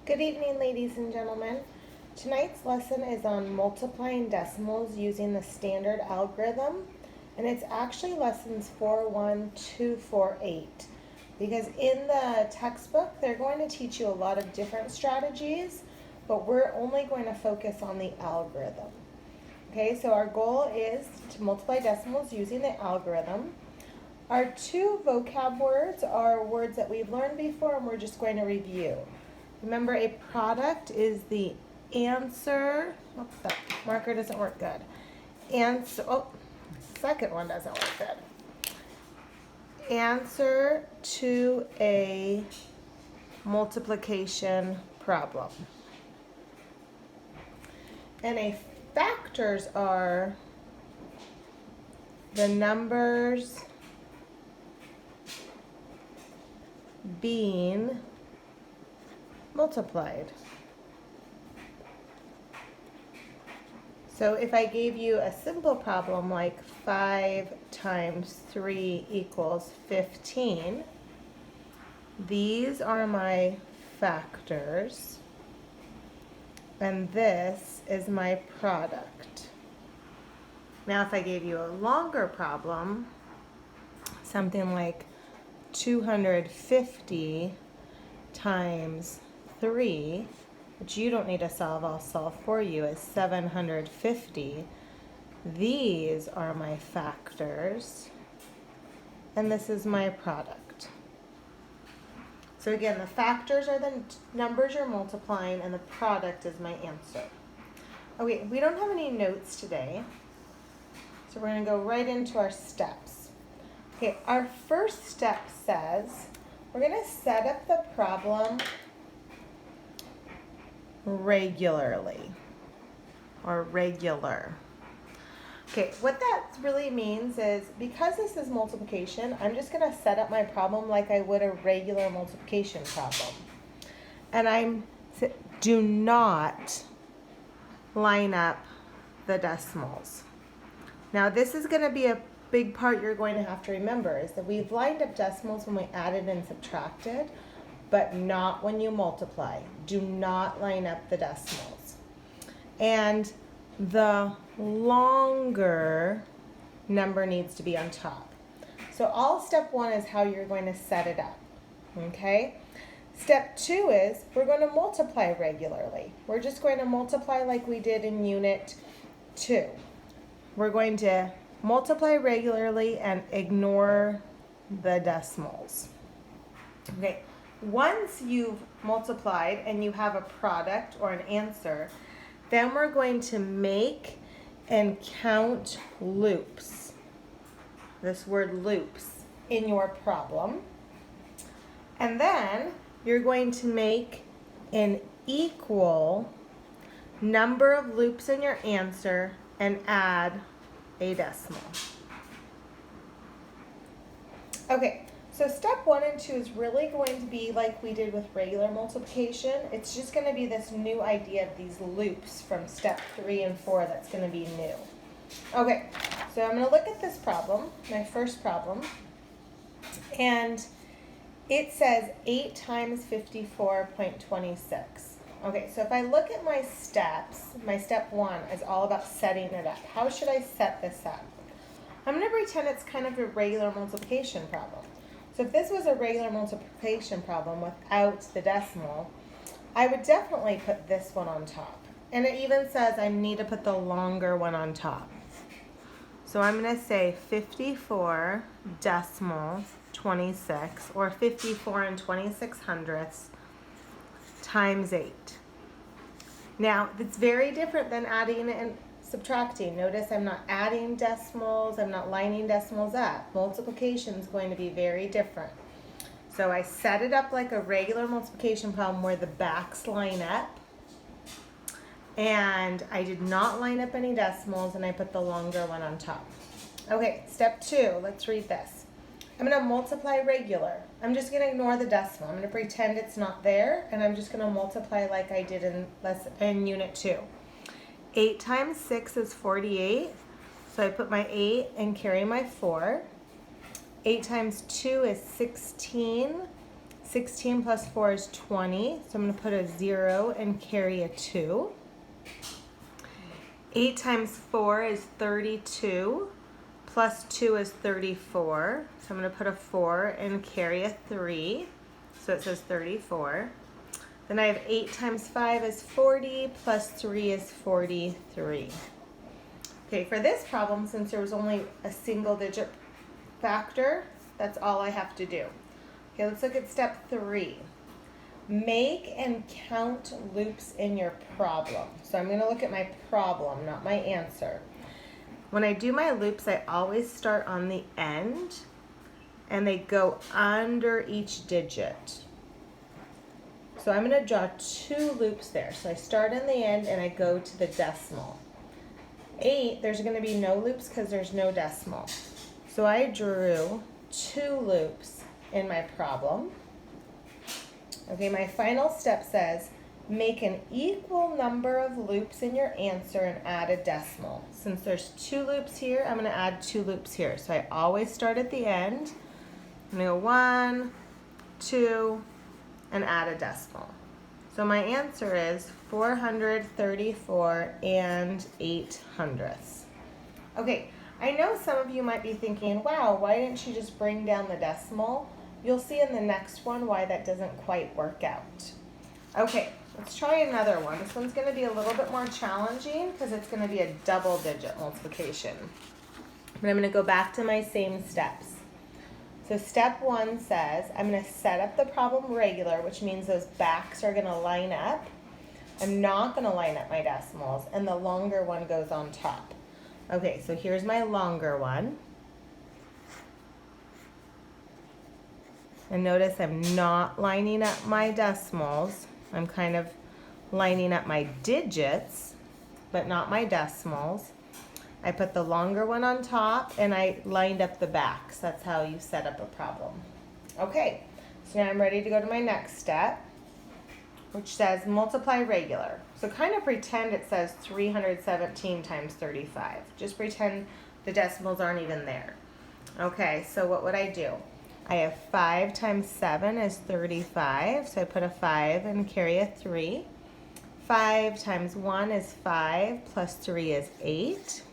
Good evening, ladies and gentlemen. Tonight's lesson is on multiplying decimals using the standard algorithm, and it's actually lessons 4.1 to 4.8, because in the textbook they're going to teach you a lot of different strategies, but we're only going to focus on the algorithm. Okay, so our goal is to multiply decimals using the algorithm. Our two vocab words are words that we've learned before and we're just going to review. Remember, a product is the answer. Oops, that marker doesn't work good. Second one doesn't work good. Answer to a multiplication problem. And a factors are the numbers being multiplied. So if I gave you a simple problem like 5 times 3 equals 15, these are my factors, and this is my product. Now if I gave you a longer problem, something like 250 times 3, which you don't need to solve, I'll solve for you, is 750. These are my factors, and this is my product. So again, the factors are the numbers you're multiplying, and the product is my answer. Okay, we don't have any notes today, so we're going to go right into our steps. Okay, our first step says we're going to set up the problem regularly, or regular. Okay, what that really means is, because this is multiplication, I'm just going to set up my problem like I would a regular multiplication problem. And do not line up the decimals. Now this is going to be a big part you're going to have to remember, is that we've lined up decimals when we added and subtracted, but not when you multiply. Do not line up the decimals. And the longer number needs to be on top. So all step 1 is how you're going to set it up, okay? Step 2 is we're going to multiply regularly. We're just going to multiply like we did in Unit 2. We're going to multiply regularly and ignore the decimals. Okay, once you've multiplied and you have a product or an answer, then we're going to make and count loops. This word loops in your problem. And then you're going to make an equal number of loops in your answer and add a decimal. Okay, so step 1 and 2 is really going to be like we did with regular multiplication. It's just going to be this new idea of these loops from step 3 and 4 that's going to be new. Okay, so I'm going to look at this problem, my first problem, and it says 8 times 54.26. Okay, so if I look at my steps, my step 1 is all about setting it up. How should I set this up? I'm going to pretend it's kind of a regular multiplication problem. So if this was a regular multiplication problem without the decimal, I would definitely put this one on top. And it even says I need to put the longer one on top. So I'm going to say 54 decimal 26, or 54 and 26 hundredths, times 8. Now, it's very different than adding and subtracting. Notice I'm not adding decimals, I'm not lining decimals up. Multiplication is going to be very different. So I set it up like a regular multiplication problem where the backs line up, and I did not line up any decimals, and I put the longer one on top. Okay, step 2, let's read this. I'm going to multiply regular. I'm just going to ignore the decimal. I'm going to pretend it's not there, and I'm just going to multiply like I did in Unit 2. 8 times 6 is 48, so I put my 8 and carry my 4. 8 times 2 is 16. 16 plus 4 is 20, so I'm going to put a 0 and carry a 2. 8 times 4 is 32, plus 2 is 34, so I'm going to put a 4 and carry a 3, so it says 34. Then I have 8 times 5 is 40, plus 3 is 43. Okay, for this problem, since there was only a single digit factor, that's all I have to do. Okay, let's look at step 3. Make and count loops in your problem. So I'm going to look at my problem, not my answer. When I do my loops, I always start on the end, and they go under each digit. So I'm going to draw 2 loops there. So I start in the end, and I go to the decimal. 8, there's going to be no loops because there's no decimal. So I drew 2 loops in my problem. Okay, my final step says make an equal number of loops in your answer and add a decimal. Since there's 2 loops here, I'm going to add 2 loops here. So I always start at the end. I'm going to go 1, 2, and add a decimal. So my answer is 434 and 8/100. Okay, I know some of you might be thinking, wow, why didn't she just bring down the decimal? You'll see in the next one why that doesn't quite work out. Okay, let's try another one. This one's going to be a little bit more challenging because it's going to be a double-digit multiplication. But I'm going to go back to my same steps. So step 1 says I'm going to set up the problem regular, which means those backs are going to line up. I'm not going to line up my decimals, and the longer one goes on top. Okay, so here's my longer one. And notice I'm not lining up my decimals. I'm kind of lining up my digits, but not my decimals. I put the longer one on top, and I lined up the backs. That's how you set up a problem. Okay, so now I'm ready to go to my next step, which says multiply regular. So kind of pretend it says 317 times 35. Just pretend the decimals aren't even there. Okay, so what would I do? I have 5 times 7 is 35, so I put a 5 and carry a 3. 5 times 1 is 5, plus 3 is 8.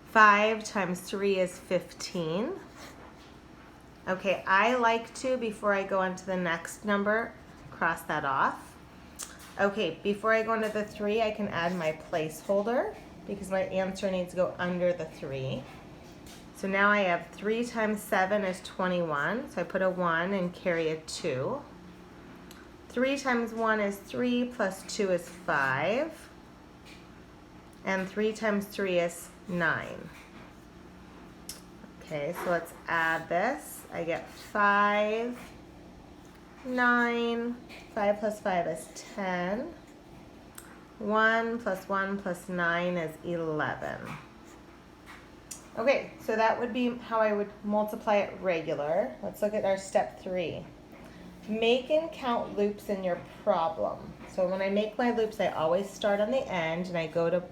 5 times 3 is 15. Okay, I like to, before I go on to the next number, cross that off. Okay, before I go into the 3, I can add my placeholder because my answer needs to go under the 3. So now I have 3 times 7 is 21, so I put a 1 and carry a 2. 3 times 1 is 3, plus 2 is 5. And 3 times 3 is 9. Okay, so let's add this. I get 5, 9, 5 plus 5 is 10. 1 plus 1 plus 9 is 11. Okay, so that would be how I would multiply it regular. Let's look at our step 3. Make and count loops in your problem. So when I make my loops, I always start on the end and I go to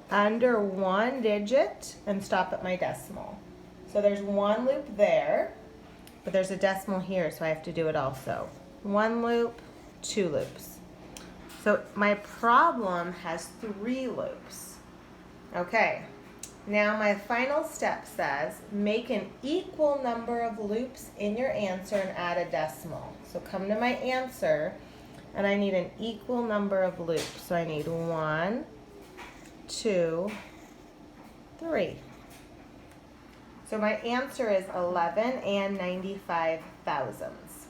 under 1 digit and stop at my decimal. So there's 1 loop there, but there's a decimal here, so I have to do it also. 1 loop, 2 loops. So my problem has 3 loops. Okay. Now my final step says make an equal number of loops in your answer and add a decimal. So come to my answer and I need an equal number of loops. So I need 1, 2, 3. So my answer is 11 and 95 thousandths.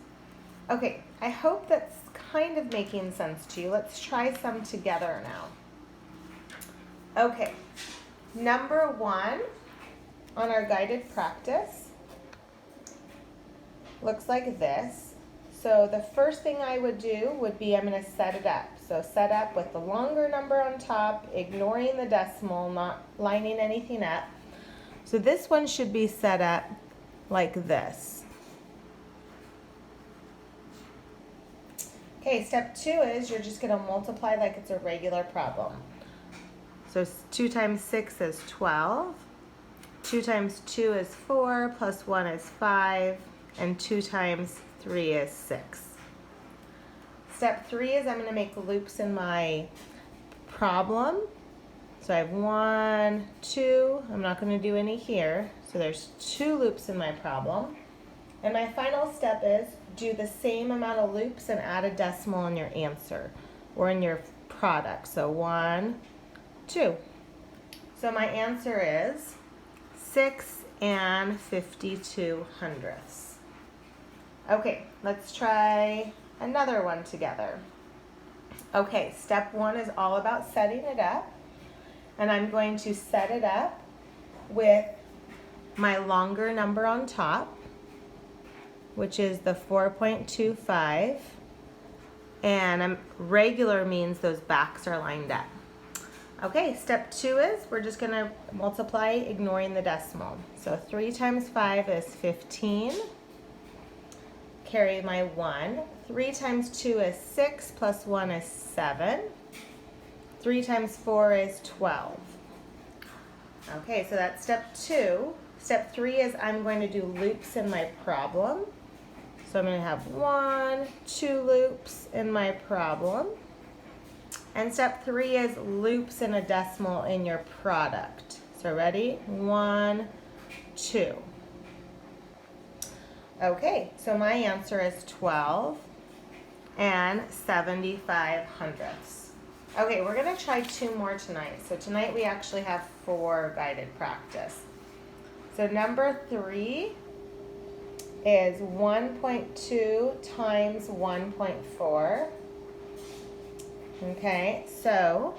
Okay, I hope that's kind of making sense to you. Let's try some together now. Okay. Number 1 on our guided practice looks like this. So the first thing I would do would be I'm going to set it up. So set up with the longer number on top, ignoring the decimal, not lining anything up. So this one should be set up like this. Okay, step 2 is you're just going to multiply like it's a regular problem. So 2 times 6 is 12, 2 times 2 is 4, plus 1 is 5, and 2 times 3 is 6. Step 3 is I'm going to make loops in my problem. So I have 1, 2, I'm not going to do any here. So there's 2 loops in my problem. And my final step is do the same amount of loops and add a decimal in your answer or in your product. So 1, 2. So my answer is 6 and 52 hundredths. Okay, let's try another one together. Okay, step 1 is all about setting it up. And I'm going to set it up with my longer number on top, which is the 4.25. And regular means those backs are lined up. Okay, step 2 is we're just going to multiply ignoring the decimal. So 3 times 5 is 15. Carry my 1. 3 times 2 is 6 plus 1 is 7. 3 times 4 is 12. Okay, so that's step 2. Step 3 is I'm going to do loops in my problem. So I'm going to have 1, 2 loops in my problem. And step 3 is loops in a decimal in your product. So ready? 1, 2. Okay, so my answer is 12 and 75 hundredths. Okay, we're going to try 2 more tonight. So tonight we actually have 4 guided practice. So number 3 is 1.2 times 1.4. Okay, so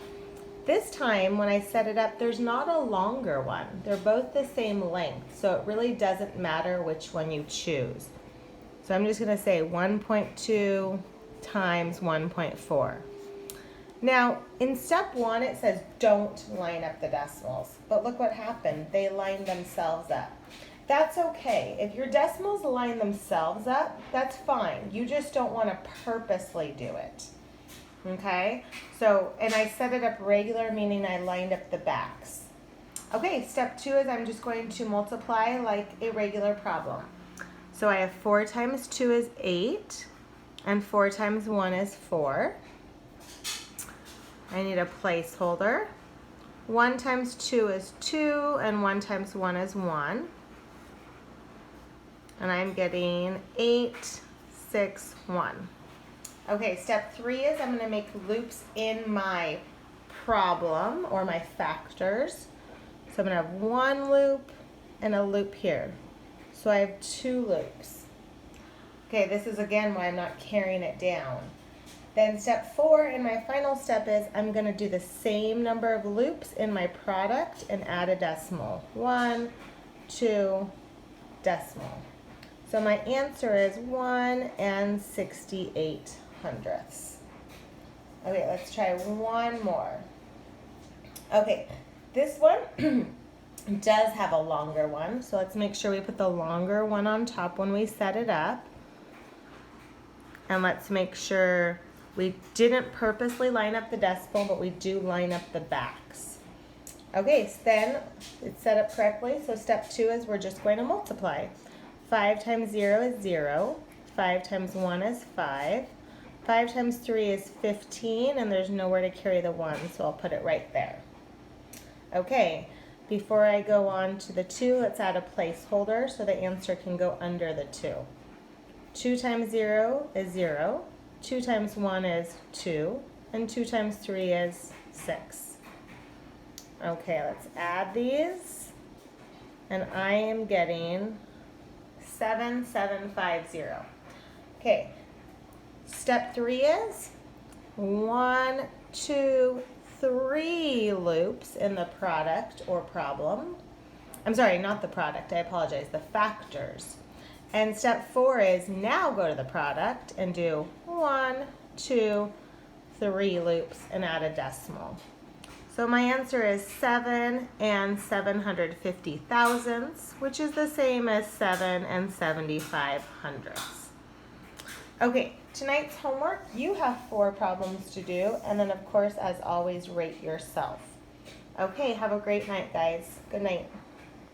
this time when I set it up, there's not a longer one. They're both the same length, so it really doesn't matter which one you choose. So I'm just going to say 1.2 times 1.4. Now, in step 1, it says don't line up the decimals. But look what happened. They lined themselves up. That's okay. If your decimals line themselves up, that's fine. You just don't want to purposely do it. Okay? So, and I set it up regular, meaning I lined up the backs. Okay, step 2 is I'm just going to multiply like a regular problem. So I have 4 times 2 is 8, and 4 times 1 is 4. I need a placeholder. 1 times 2 is 2, and 1 times 1 is 1. And I'm getting 8, 6, 1. Okay, step 3 is I'm going to make loops in my problem or my factors. So I'm going to have 1 loop and a loop here. So I have 2 loops. Okay, this is again why I'm not carrying it down. Then step 4 and my final step is I'm going to do the same number of loops in my product and add a decimal. 1, 2, decimal. So my answer is 1 and 68 hundredths. Okay, let's try one more. Okay, this one does have a longer one, so let's make sure we put the longer one on top when we set it up. And let's make sure we didn't purposely line up the decimal, but we do line up the backs. Okay, so then it's set up correctly, so step 2 is we're just going to multiply. 5 times 0 is 0. 5 times 1 is 5. 5 times 3 is 15, and there's nowhere to carry the 1, so I'll put it right there. Okay, before I go on to the 2, let's add a placeholder so the answer can go under the 2. 2 times 0 is 0. 2 times 1 is 2. And 2 times 3 is 6. Okay, let's add these. And I am getting 7750. Okay, step 3 is 1, 2, 3 loops in the product or problem. I'm sorry, not the product, I apologize, the factors. And step 4 is now go to the product and do 1, 2, 3 loops and add a decimal. So my answer is 7 and 750 thousandths, which is the same as 7 and 75 hundredths. Okay, tonight's homework, you have 4 problems to do, and then of course, as always, rate yourself. Okay, have a great night, guys. Good night.